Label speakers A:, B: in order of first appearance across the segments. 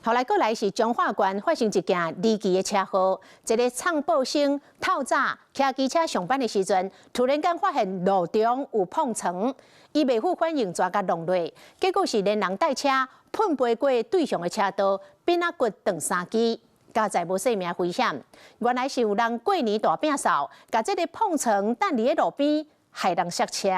A: 后来过来是彰化县发生一件离奇的车祸，一个创报生透早骑机车上班的时阵，突然间发现路中有碰床，伊袂赴反应，抓甲弄落，结果是连人带车碰飞过对向的车道，扁仔骨断3支，加在无生命危险。原来是有人过年大摒扫，甲这个碰床等伫路边，害人摔车。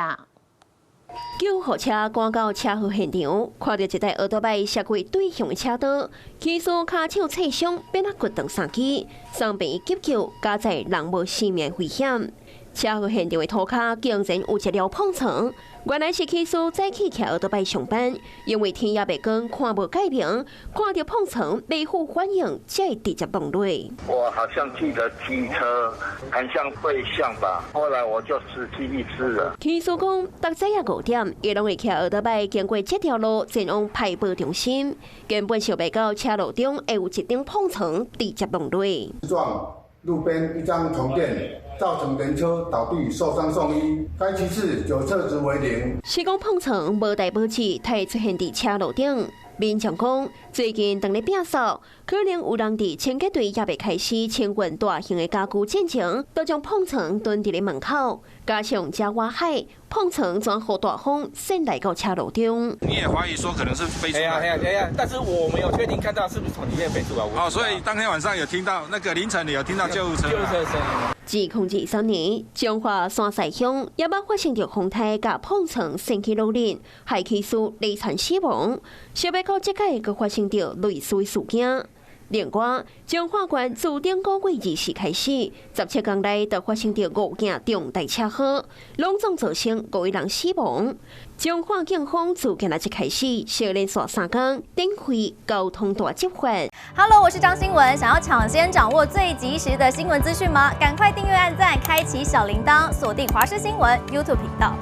B: 救护车赶到车祸现场，看到一台奥多麦驶过对向的车道，骑手骹手挫伤，扁仔骨断3支，送病院急救，加在人无生命危险。车祸现场的涂骹竟然有一条碰床，原来是骑手早起骑奥多麦上班，因为天也未光，看无界面，看到碰床未赴反应，才会直接撞落。
C: 我好像记得机车很像对向吧，后来我就失去意识了。
B: 骑手讲，到早夜5点，伊拢会骑奥多麦经过这条路前往派报中心，根本想袂到车路中会有一顶碰床直接撞落。
D: 撞路边一张床垫。 造成人车倒地受伤送医，该骑士酒测值为0。
B: 施工碰床无带保持，才会出现伫车路顶。民众讲，最近当咧摒扫，可能有人伫清洁队也未开始清运大型的家具进前，都将碰床蹲伫咧门口，加上遮外海，碰床转好大风渗来到车路中。
E: 你也怀疑说可能是飞出来？
F: 对呀，但是我没有确定看到是不是从里面飞出来。
E: 哦，所以当天晚上有听到那个凌晨你有听到救护车？
F: 救护车的声音。
B: 自2023年，彰化山西乡也捌发生着风台甲碰床升起路人，害骑士累惨死亡。想要到这届佫发生着类似事件。另外，彰化县自顶个月20日开始，17天内就发生着5件重大车祸，拢总造成5位人死亡。彰化警方自今日开始，小连续3天展开交通大执法。
G: Hello， 我是张新文。想要抢先掌握最及时的新闻资讯吗？赶快订阅、按赞、开启小铃铛，锁定华视新闻 YouTube 频道。